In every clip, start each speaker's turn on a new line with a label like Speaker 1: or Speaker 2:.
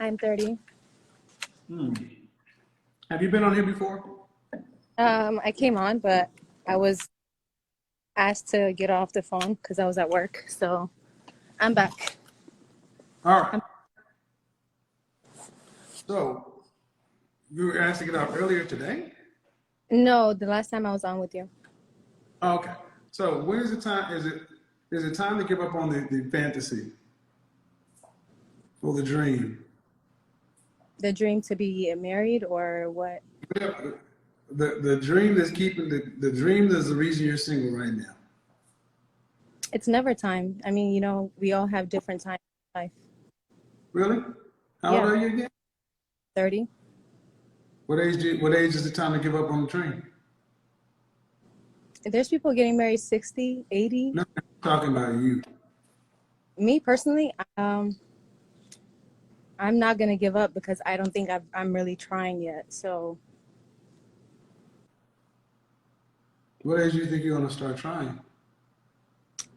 Speaker 1: I'm 30.
Speaker 2: Have you been on here before?
Speaker 1: I came on, but I was asked to get off the phone because I was at work. So I'm back.
Speaker 2: All right. So you were asked to get off earlier today?
Speaker 1: No, the last time I was on with you.
Speaker 2: Okay. So when is the time? Is it time to give up on the fantasy or the dream?
Speaker 1: The dream to be married or what?
Speaker 2: The dream that's keeping the dream that's the reason you're single right now.
Speaker 1: It's never time. I mean, we all have different times in life.
Speaker 2: Really? How old are you again?
Speaker 1: 30.
Speaker 2: What age is the time to give up on the dream?
Speaker 1: There's people getting married 60, 80.
Speaker 2: No, I'm talking about you.
Speaker 1: Me personally, I'm not going to give up because I don't think I'm really trying yet. So
Speaker 2: What age do you think you're going to start trying?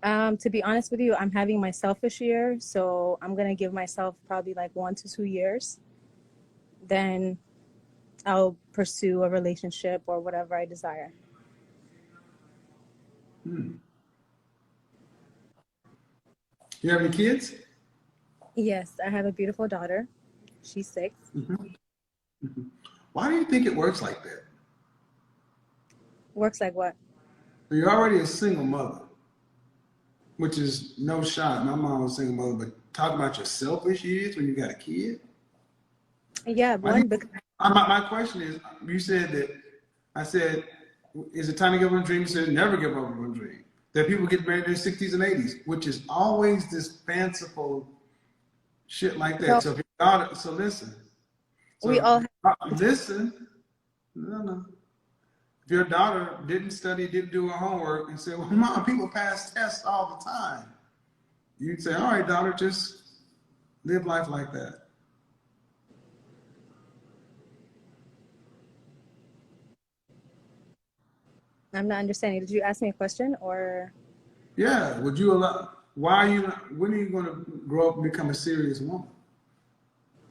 Speaker 1: to be honest with you, I'm having my selfish year. So I'm going to give myself probably like 1 to 2 years. Then I'll pursue a relationship or whatever I desire.
Speaker 2: You have any kids?
Speaker 1: Yes, I have a beautiful daughter. She's 6.
Speaker 2: Why do you think it works like that?
Speaker 1: Works like what?
Speaker 2: You're already a single mother, which is no shot. My mom was a single mother, but talk about your selfish years when you got a kid.
Speaker 1: Yeah,
Speaker 2: my question is, you said that, I said, is it time to give up on a dream? You said never give up on a dream. That people get married in their 60s and 80s, which is always this fanciful shit like that. So if your daughter, so listen. So
Speaker 1: we all
Speaker 2: listen. No. If your daughter didn't study, didn't do her homework, and said, well, Mom, people pass tests all the time. You'd say, all right, daughter, just live life like that.
Speaker 1: I'm not understanding. Did you ask me a question or?
Speaker 2: Yeah. Would you allow, when are you going to grow up and become a serious woman?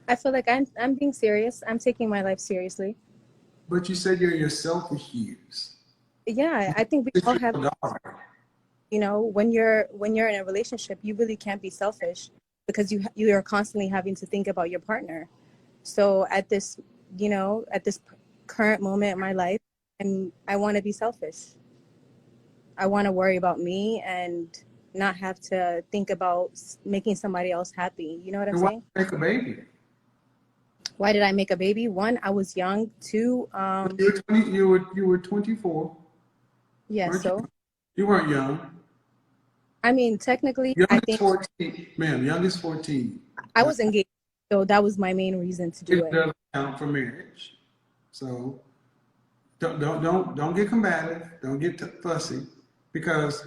Speaker 1: I feel like I'm being serious. I'm taking my life seriously.
Speaker 2: But you said you're in your selfish years.
Speaker 1: Yeah, I think we all have, when you're in a relationship, you really can't be selfish because you are constantly having to think about your partner. So at this current moment in my life, I want to be selfish. I want to worry about me and not have to think about making somebody else happy. You know what I'm saying?
Speaker 2: Why make a baby?
Speaker 1: Why did I make a baby? 1, I was young. 2,
Speaker 2: you were 24.
Speaker 1: Yeah, so
Speaker 2: you weren't young.
Speaker 1: I mean, technically,
Speaker 2: Youngest
Speaker 1: I think
Speaker 2: 14, ma'am. Youngest 14.
Speaker 1: I was engaged, so that was my main reason to do
Speaker 2: It
Speaker 1: it.
Speaker 2: doesn't count for marriage. So don't get combative. Don't get fussy, because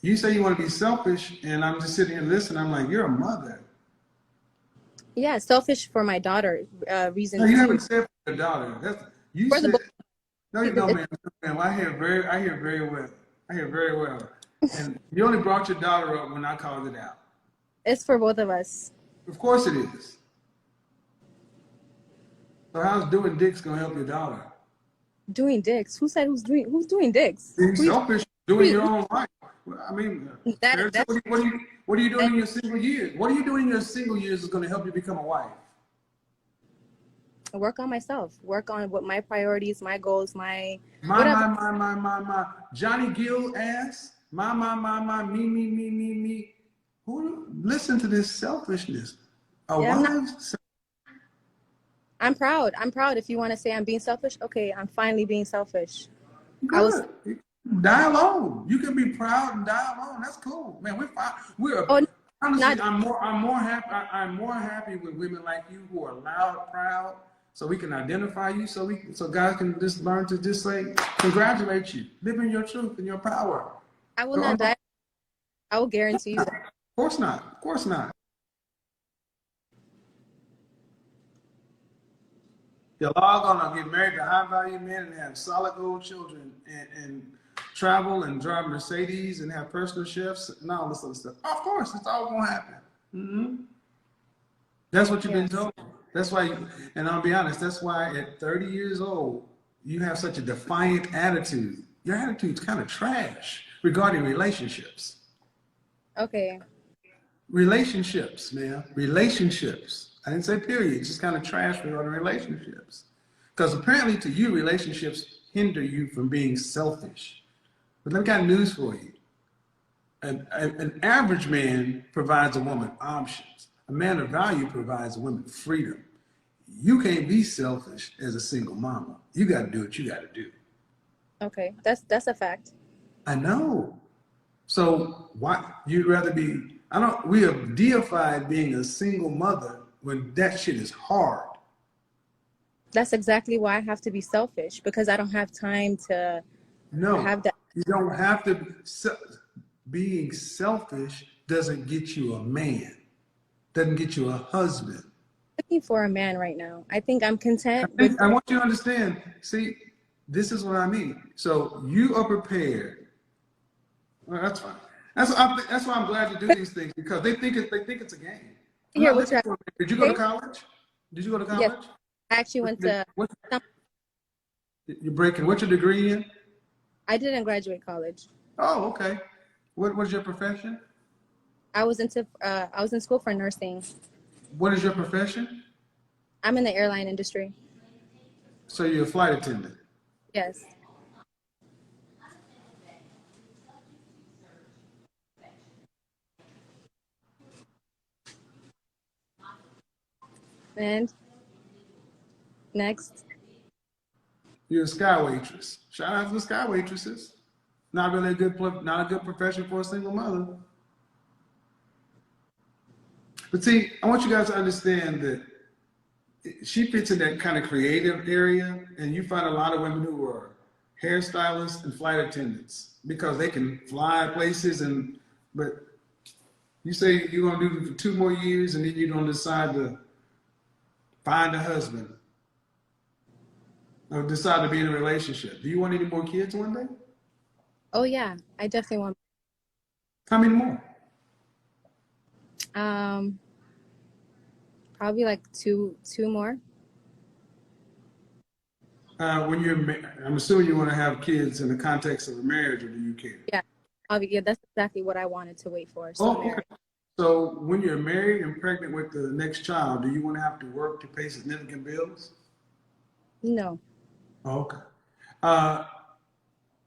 Speaker 2: you say you want to be selfish, and I'm just sitting here listening. I'm like, you're a mother.
Speaker 1: Yeah, selfish for my daughter. Reason
Speaker 2: No, you
Speaker 1: too.
Speaker 2: haven't said for your daughter. You
Speaker 1: For
Speaker 2: said no,
Speaker 1: the
Speaker 2: ma'am. I hear very well. I hear very well. And you only brought your daughter up when I called it out.
Speaker 1: It's for both of us.
Speaker 2: Of course it is. So how's doing dicks gonna help your daughter?
Speaker 1: Doing dicks? Who said who's doing dicks?
Speaker 2: Being selfish, doing your own life. I mean,
Speaker 1: That's
Speaker 2: what are you doing in your single years? What are you doing in your single years is going to help you become a wife?
Speaker 1: Work on myself. Work on what my priorities, my goals,
Speaker 2: my. Johnny Gill ass. Me. Who listen to this selfishness?
Speaker 1: I'm proud. I'm proud. If you want to say I'm being selfish, okay, I'm finally being selfish.
Speaker 2: Good. Die alone. You can be proud and die alone. That's cool, man. We're fine. Honestly, I'm more happy with women like you who are loud, proud, so we can identify you, so guys can just learn to just say, congratulate you, live in your truth and your power.
Speaker 1: I will not die. I will guarantee you that.
Speaker 2: Of course not. Of course not. You're all gonna get married to high value men and have solid gold children and travel and drive Mercedes and have personal chefs and all this other stuff. Of course, it's all gonna happen. That's what you've been told. That's why, and I'll be honest, that's why at 30 years old, you have such a defiant attitude. Your attitude's kind of trash regarding relationships.
Speaker 1: Okay.
Speaker 2: Relationships, man. Relationships. I didn't say period. It's just kind of trash regarding relationships. Because apparently to you, relationships hinder you from being selfish. But I've got news for you. An average man provides a woman options. A man of value provides a woman freedom. You can't be selfish as a single mama. You got to do what you got to do.
Speaker 1: Okay, that's a fact.
Speaker 2: I know. So why you'd rather be? We have deified being a single mother when that shit is hard.
Speaker 1: That's exactly why I have to be selfish, because I don't have time to have that.
Speaker 2: You don't have to. Being selfish doesn't get you a man. Doesn't get you a husband.
Speaker 1: I'm looking for a man right now. I think I'm content.
Speaker 2: I want you to understand. See, this is what I mean. So you are prepared. Well, that's fine. That's why I'm glad to do these things, because they think it's a game. Did you go to college? Did you go to college?
Speaker 1: Yes. I actually went to.
Speaker 2: You're breaking. What's your degree in?
Speaker 1: I didn't graduate college.
Speaker 2: Oh, okay. What was your profession?
Speaker 1: I was in school for nursing.
Speaker 2: What is your profession?
Speaker 1: I'm in the airline industry.
Speaker 2: So you're a flight attendant?
Speaker 1: Yes. And next.
Speaker 2: You're a sky waitress. Shout out to the sky waitresses. Not really a good profession for a single mother. But see, I want you guys to understand that she fits in that kind of creative area, and you find a lot of women who are hairstylists and flight attendants because they can fly places, but you say you're gonna do it for 2 more years and then you're gonna decide to find a husband or decide to be in a relationship. Do you want any more kids one day?
Speaker 1: Oh yeah, I definitely want.
Speaker 2: How many more?
Speaker 1: Probably like two more.
Speaker 2: I'm assuming you want to have kids in the context of a marriage, or do you care?
Speaker 1: Yeah, yeah, that's exactly what I wanted to wait for.
Speaker 2: So, okay. So when you're married and pregnant with the next child, do you want to have to work to pay significant bills?
Speaker 1: No.
Speaker 2: Okay.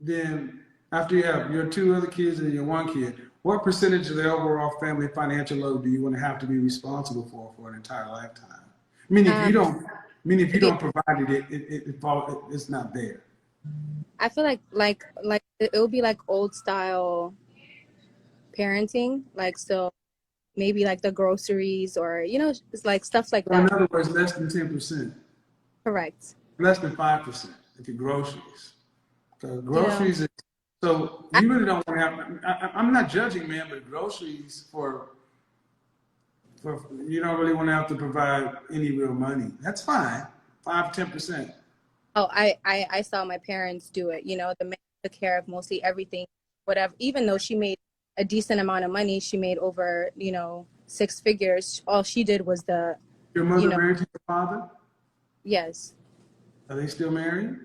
Speaker 2: Then after you have your 2 other kids and your 1 kid, what percentage of the overall family financial load do you want to have to be responsible for an entire lifetime? I mean, if you don't provide it, it's not there.
Speaker 1: I feel like it would be like old style parenting, like, so maybe like the groceries, or it's like stuff like that.
Speaker 2: In other words, less than 10%.
Speaker 1: Correct.
Speaker 2: Less than 5% if you're groceries. So groceries is, so you really don't want to have. I'm not judging, man, but groceries for you don't really want to have to provide any real money. That's fine, 5-10%.
Speaker 1: Oh, I saw my parents do it. The man took care of mostly everything, whatever. Even though she made a decent amount of money, she made over 6 figures. All she did was
Speaker 2: Your mother married to your father?
Speaker 1: Yes.
Speaker 2: Are they still married?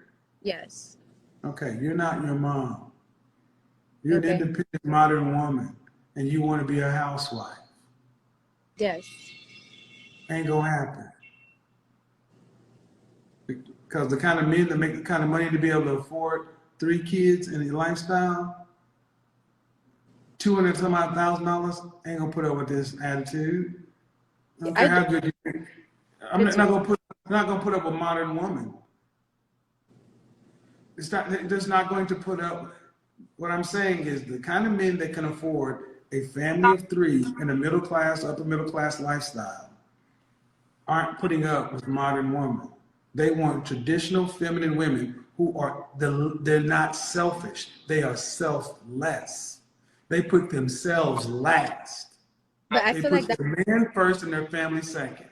Speaker 1: Yes.
Speaker 2: Okay, you're not your mom. You're an independent modern woman, and you want to be a housewife.
Speaker 1: Yes.
Speaker 2: Ain't gonna happen. Because the kind of men that make the kind of money to be able to afford 3 kids and a lifestyle, $200,000 ain't gonna put up with this attitude. I don't care how good you think. I'm not gonna put up with a modern woman. It's not going to put up. What I'm saying is the kind of men that can afford a family of 3 in a middle class, upper middle class lifestyle aren't putting up with modern women. They want traditional feminine women who they're not selfish. They are selfless. They put themselves last.
Speaker 1: But I feel like
Speaker 2: the man first and their family second.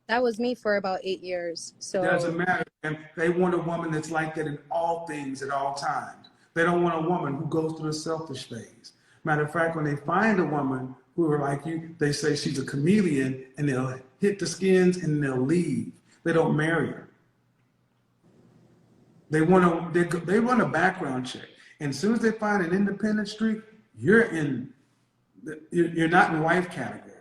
Speaker 1: That was me for about 8 years. So
Speaker 2: it doesn't matter. And they want a woman that's like that in all things at all times. They don't want a woman who goes through the selfish phase. Matter of fact, when they find a woman who are like you, they say she's a chameleon, and they'll hit the skins and they'll leave. They don't marry her. They run a background check, and as soon as they find an independent streak, you're not in wife category.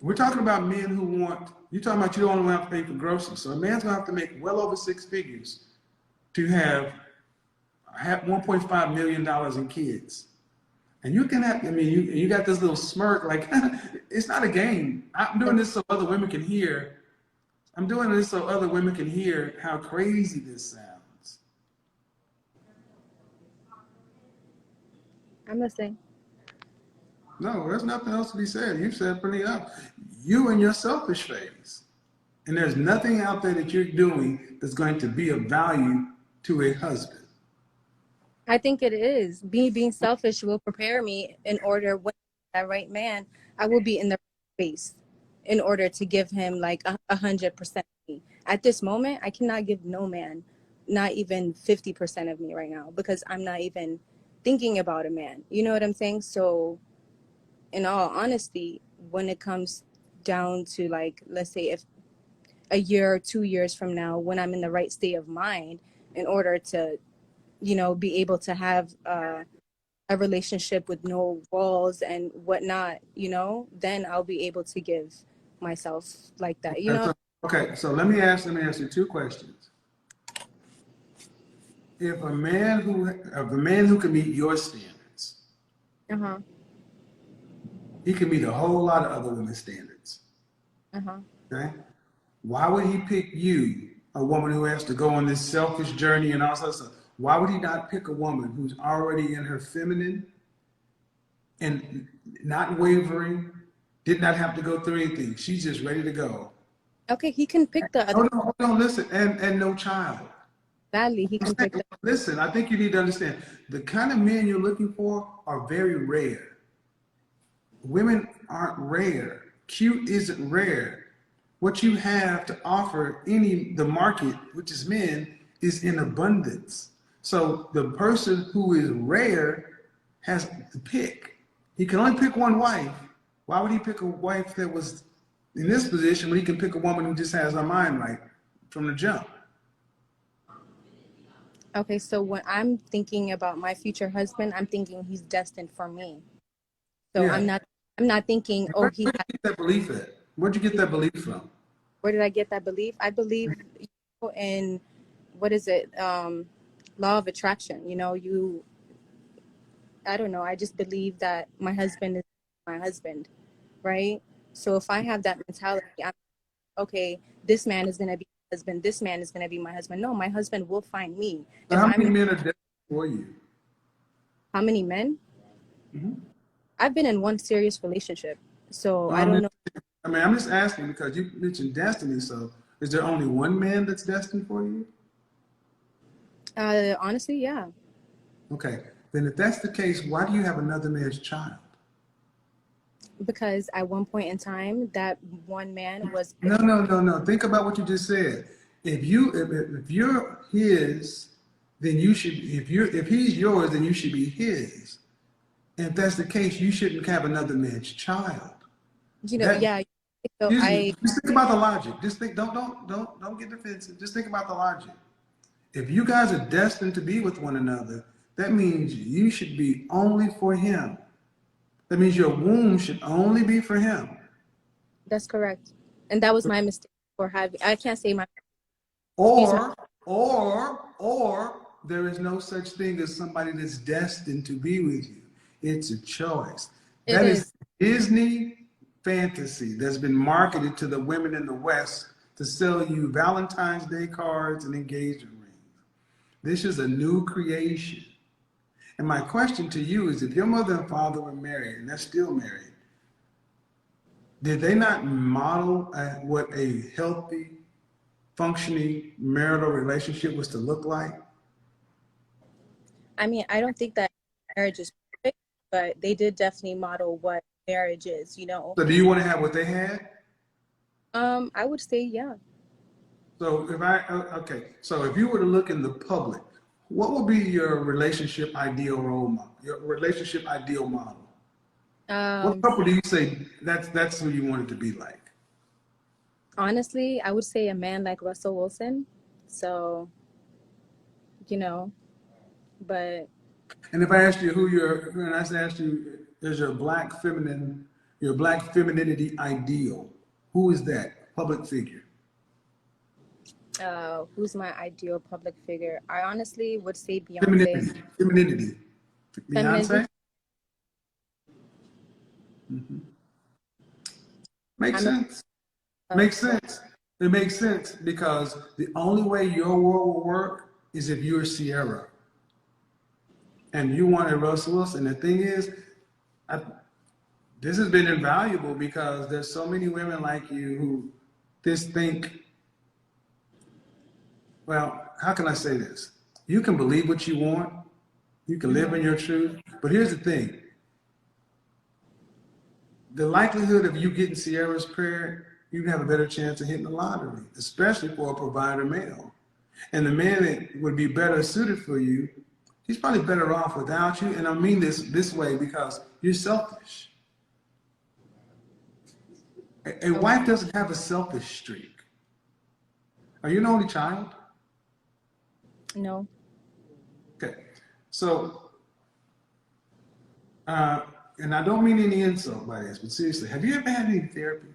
Speaker 2: We're talking about men who want. You're talking about you don't want to have to pay for groceries, so a man's gonna have to make well over 6 figures to have $1.5 million in kids. And you can have, I mean, you got this little smirk, like, it's not a game. I'm doing this so other women can hear. I'm doing this so other women can hear how crazy this sounds.
Speaker 1: I'm listening.
Speaker 2: No, there's nothing else to be said. You've said plenty enough. You and your selfish phase. And there's nothing out there that you're doing that's going to be of value to a husband.
Speaker 1: I think it is. Being selfish will prepare me in order when that right man, I will be in the right space in order to give him like 100% me. At this moment, I cannot give no man, not even 50% of me right now, because I'm not even thinking about a man. You know what I'm saying? So in all honesty, when it comes down to, like, let's say if a year or 2 years from now, when I'm in the right state of mind in order to, you know, be able to have a relationship with no walls and whatnot, you know, then I'll be able to give myself like that, you know?
Speaker 2: Okay, so let me ask you 2 questions. If a man who can meet your standards, he can meet a whole lot of other women's standards. Okay? Why would he pick you, a woman who has to go on this selfish journey and all sorts of stuff? Why would he not pick a woman who's already in her feminine and not wavering, did not have to go through anything? She's just ready to go.
Speaker 1: Okay, he can pick the other.
Speaker 2: Hold on, listen, and no child.
Speaker 1: Badly, he can pick the.
Speaker 2: Listen, I think you need to understand, the kind of men you're looking for are very rare. Women aren't rare. Cute isn't rare. What you have to offer the market, which is men, is in abundance. So the person who is rare has to pick. He can only pick one wife. Why would he pick a wife that was in this position when he can pick a woman who just has her mind right from the jump?
Speaker 1: Okay, so when I'm thinking about my future husband, I'm thinking he's destined for me. So yeah. I'm not thinking, oh, he.
Speaker 2: Where'd you get that belief at? Where'd you get that belief from?
Speaker 1: Where did I get that belief? I believe in, what is it? Law of attraction. You know, I don't know. I just believe that my husband is my husband, right? So if I have that mentality, I'm okay, this man is going to be my husband. This man is going to be my husband. No, my husband will find me.
Speaker 2: So how many men are destined for you?
Speaker 1: How many men?
Speaker 2: Mm-hmm.
Speaker 1: I've been in one serious relationship, so I don't know.
Speaker 2: I mean, I'm just asking because you mentioned destiny. So is there only one man that's destined for you?
Speaker 1: Honestly, yeah.
Speaker 2: Okay. Then if that's the case, why do you have another man's child?
Speaker 1: Because at one point in time, that one man was.
Speaker 2: No. Think about what you just said. If you're his, then you should. If he's yours, then you should be his. And if that's the case, you shouldn't have another man's child.
Speaker 1: You know, yeah. So
Speaker 2: just think about the logic. Just think. Don't get defensive. Just think about the logic. If you guys are destined to be with one another, that means you should be only for him. That means your womb should only be for him.
Speaker 1: That's correct. And that was my mistake for having, I can't say my.
Speaker 2: Or there is no such thing as somebody that's destined to be with you. It's a choice. That is Disney fantasy that's been marketed to the women in the West to sell you Valentine's Day cards and engagement rings. This is a new creation. And my question to you is, if your mother and father were married, and they're still married, did they not model what a healthy, functioning marital relationship was to look like?
Speaker 1: I mean, I don't think that marriage is perfect, but they did definitely model what marriage is, you know.
Speaker 2: So do you want to have what they had?
Speaker 1: I would say, yeah.
Speaker 2: So so if you were to look in the public, what would be your relationship ideal role model, your relationship ideal model? What couple do you say that's who you want it to be like?
Speaker 1: Honestly, I would say a man like Russell Wilson. So, you know, but.
Speaker 2: And if I asked you and I asked you, is your black femininity ideal? Who is that public figure?
Speaker 1: Who's my ideal public figure? I honestly would say Beyonce.
Speaker 2: Femininity. Beyonce? Mm-hmm. Makes sense. Makes sense. It makes sense because the only way your world will work is if you're Sierra. And you wanted Russell Wilson. The thing is, this has been invaluable because there's so many women like you who just think, well, how can I say this? You can believe what you want. You can live in your truth. But here's the thing. The likelihood of you getting Sierra's prayer, you have a better chance of hitting the lottery, especially for a provider male. And the man that would be better suited for you, he's probably better off without you. And I mean this way because you're selfish. A wife doesn't have a selfish streak. Are you an only child?
Speaker 1: No.
Speaker 2: Okay. So, and I don't mean any insult by this, but seriously, have you ever had any therapy?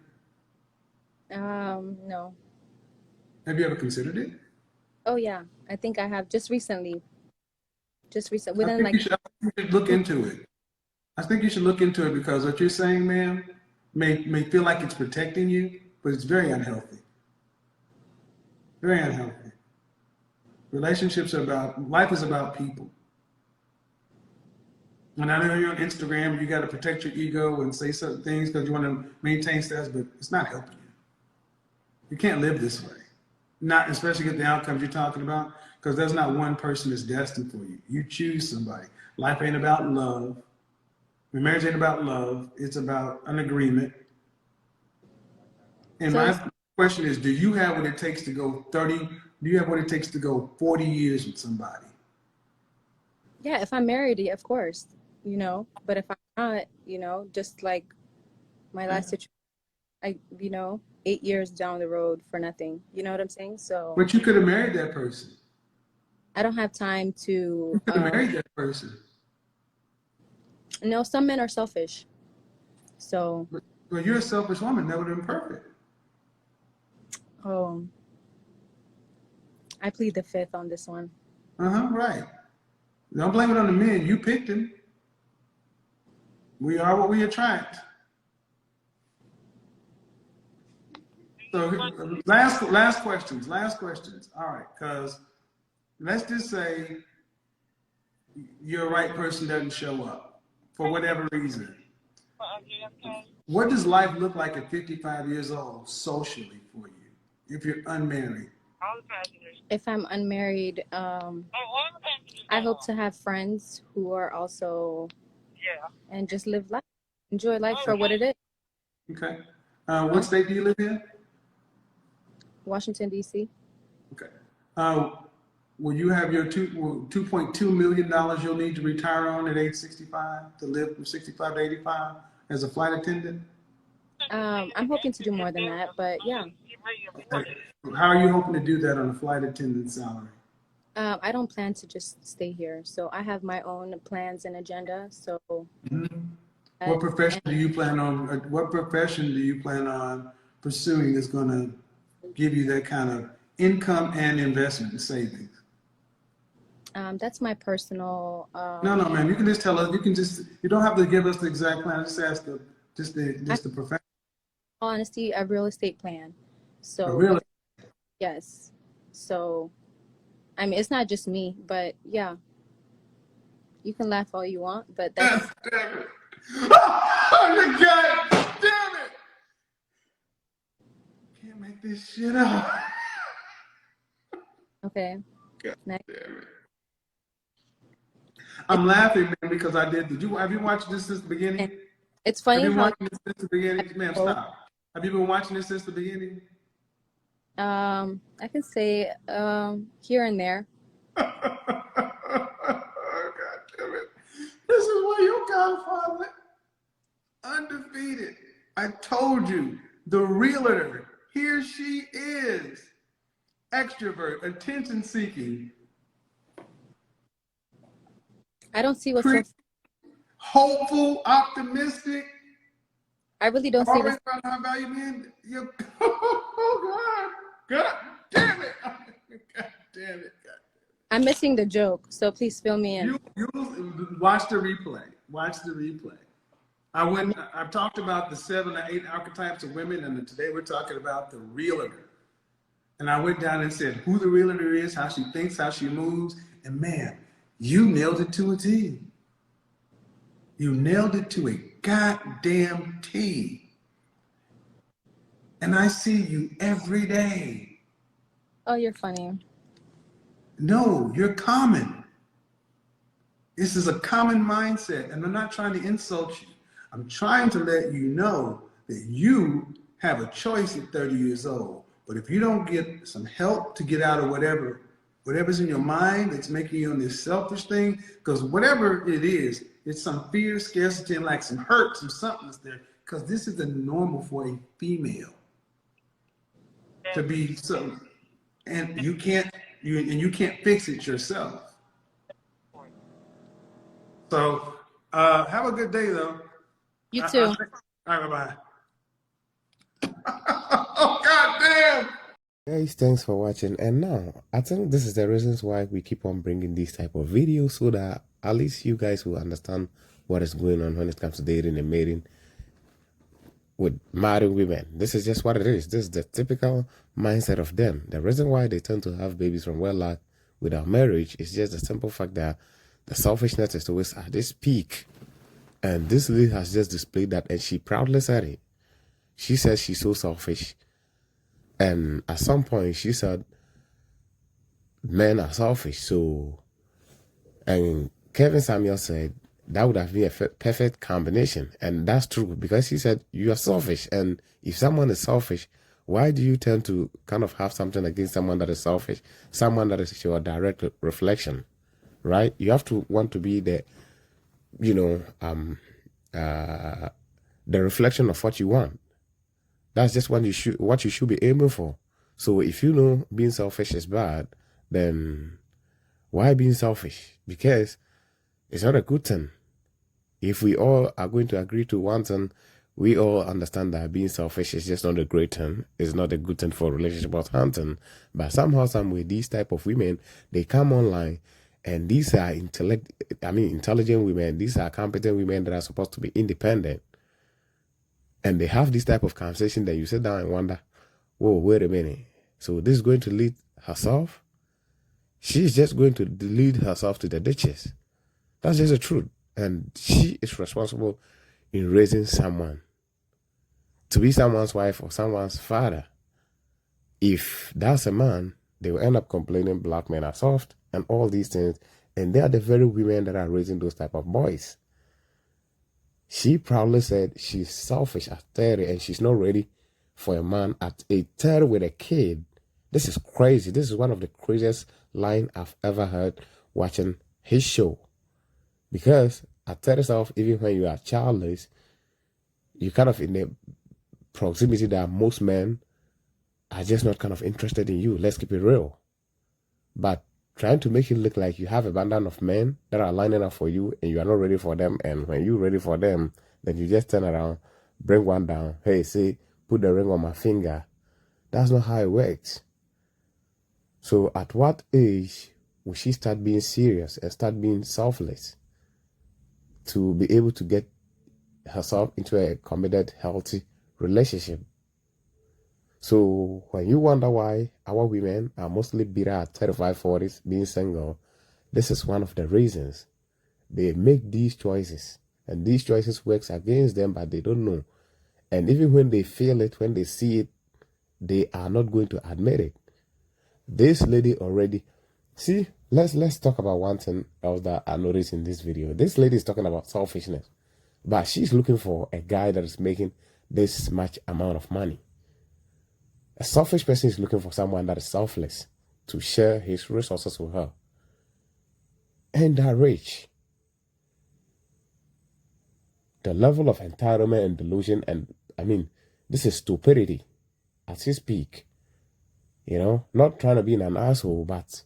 Speaker 1: No.
Speaker 2: Have you ever considered it?
Speaker 1: Oh yeah, I think I have just recently.
Speaker 2: Within like. You should look into it. I think you should look into it because what you're saying, ma'am, may feel like it's protecting you, but it's very unhealthy. Very unhealthy. Relationships are life is about people. And I know you're on Instagram, you got to protect your ego and say certain things because you want to maintain status, but it's not helping you. You can't live this way. Not especially get the outcomes you're talking about, because there's not one person that's destined for you. You choose somebody. Life ain't about love. Marriage ain't about love. It's about an agreement. And my question is, do you have what it takes to go 30? Do you have what it takes to go 40 years with somebody?
Speaker 1: Yeah, if I'm married, of course, but if I'm not, just like my last situation, 8 years down the road for nothing. You know what I'm saying? So.
Speaker 2: But you could have married that person.
Speaker 1: I don't have time to.
Speaker 2: You could have married that person.
Speaker 1: No, some men are selfish. So.
Speaker 2: But you're a selfish woman. That would have been perfect.
Speaker 1: Oh. I plead the fifth on this one.
Speaker 2: Right. Don't blame it on the men. You picked him. We are what we attract. So last questions. All right, because let's just say your right person doesn't show up for whatever reason. What does life look like at 55 years old socially for you if you're unmarried?
Speaker 1: If I'm unmarried, I hope to have friends who are also, and just live life, enjoy life for what it is.
Speaker 2: Okay. What state do you live in?
Speaker 1: Washington, D.C.
Speaker 2: Okay. Will you have your $2.2 million you'll need to retire on at age 65 to live from 65 to 85 as a flight attendant?
Speaker 1: I'm hoping to do more than that, but yeah.
Speaker 2: How are you hoping to do that on a flight attendant salary?
Speaker 1: I don't plan to just stay here, so I have my own plans and agenda. So,
Speaker 2: what profession do you plan on? What profession do you plan on pursuing that's going to give you that kind of income and investment and savings?
Speaker 1: That's my personal.
Speaker 2: No, ma'am. You can just tell us. You don't have to give us the exact plan. Just ask the profession.
Speaker 1: Honesty, a real estate plan. So.
Speaker 2: A real estate.
Speaker 1: Yes. So, I mean, it's not just me, but yeah. You can laugh all you want, but that's.
Speaker 2: Damn it! Oh, God damn it! Can't make this shit up.
Speaker 1: Okay.
Speaker 2: God
Speaker 1: Next.
Speaker 2: damn it. I'm laughing, man, because have you watched this since the beginning?
Speaker 1: It's funny
Speaker 2: have you
Speaker 1: how.
Speaker 2: Watched this since the beginning? Ma'am, stop. Have you been watching this since the beginning?
Speaker 1: I can say here and there.
Speaker 2: Oh, God damn it. This is why your godfather. Undefeated. I told you, the realtor. Here she is. Extrovert, attention seeking.
Speaker 1: I don't see what's so
Speaker 2: hopeful, optimistic.
Speaker 1: I really don't see
Speaker 2: always found how value man. Oh God damn it. God damn it.
Speaker 1: I'm missing the joke, so please fill me in.
Speaker 2: You watch the replay. Watch the replay. I've talked about the 7 or 8 archetypes of women, and today we're talking about the realtor. And I went down and said who the realtor is, how she thinks, how she moves, and man, you nailed it to a T. You nailed it to a goddamn T. And I see you every day.
Speaker 1: Oh, you're funny.
Speaker 2: No, you're common. This is a common mindset, and I'm not trying to insult you. I'm trying to let you know that you have a choice at 30 years old. But if you don't get some help to get out of whatever's in your mind that's making you on this selfish thing, because whatever it is, it's some fear, scarcity, and like some hurt, some something's there. Because this is the normal for a female to be so, and you can't fix it yourself. So have a good day, though.
Speaker 1: You too.
Speaker 2: All right, bye-bye. Oh, God damn!
Speaker 3: Guys, thanks for watching. And now, I think this is the reasons why we keep on bringing these type of videos, so that at least you guys will understand what is going on when it comes to dating and mating with married women. This is just what it is. This is the typical mindset of them. The reason why they tend to have babies from wedlock without marriage is just the simple fact that the selfishness is always at this peak. And this lady has just displayed that, and she proudly said it. She says she's so selfish. And at some point, she said, men are selfish. So, and Kevin Samuel said, that would have been a perfect combination. And that's true, because he said, you are selfish. And if someone is selfish, why do you tend to kind of have something against someone that is selfish? Someone that is your direct reflection, right? You have to want to be the, the reflection of what you want. That's just what you should be aiming for. So if you know being selfish is bad, then why being selfish? Because it's not a good thing. If we all are going to agree to one thing, we all understand that being selfish is just not a great thing. It's not a good thing for relationship or hunting. But somehow, some way, these type of women, they come online, and these are intelligent women. These are competent women that are supposed to be independent. And they have this type of conversation that you sit down and wonder, whoa, wait a minute. So this is going to lead herself? She's just going to lead herself to the ditches. That's just the truth. And she is responsible in raising someone to be someone's wife or someone's father. If that's a man, they will end up complaining black men are soft and all these things. And they are the very women that are raising those type of boys. She proudly said she's selfish at 30 and she's not ready for a man at 30 with a kid. This is crazy. This is one of the craziest lines I've ever heard watching his show. Because at 30, even when you are childless, you're kind of in the proximity that most men are just not kind of interested in you. Let's keep it real. But trying to make it look like you have a bundle of men that are lining up for you and you are not ready for them. And when you're ready for them, then you just turn around, bring one down. Hey, say, put the ring on my finger. That's not how it works. So at what age will she start being serious and start being selfless to be able to get herself into a committed, healthy relationship? So when you wonder why our women are mostly bitter at 35, 40s, being single, this is one of the reasons. They make these choices, and these choices works against them, but they don't know. And even when they feel it, when they see it, they are not going to admit it. This lady already, see, let's talk about one thing else that I noticed in this video. This lady is talking about selfishness, but she's looking for a guy that is making this much amount of money. A selfish person is looking for someone that is selfless to share his resources with her. And they're rich. the level of entitlement and delusion, and I mean, this is stupidity at its peak. You know, not trying to be an asshole, but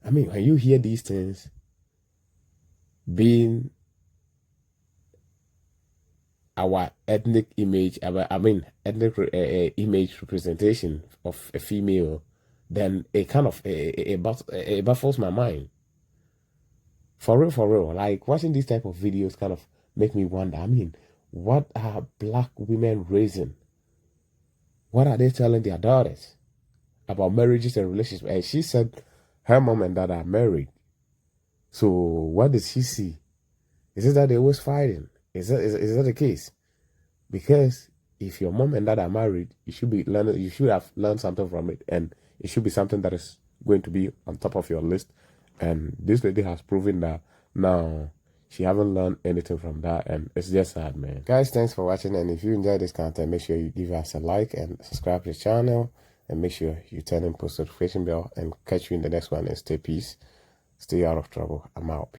Speaker 3: I mean, when you hear these things being our ethnic image, ethnic image representation of a female, then it kind of it baffles my mind. For real, like watching these type of videos kind of make me wonder. I mean, what are black women raising? What are they telling their daughters about marriages and relationships? And she said her mom and dad are married. So what does she see? Is it that they always fighting? Is that the case? Because if your mom and dad are married, you should be learning. You should have learned something from it, and it should be something that is going to be on top of your list. And this lady has proven that now she haven't learned anything from that, and it's just sad, man. Guys, thanks for watching, and if you enjoyed this content, make sure you give us a like and subscribe to the channel, and make sure you turn on post notification bell, and catch you in the next one, and stay peace, stay out of trouble. I'm out.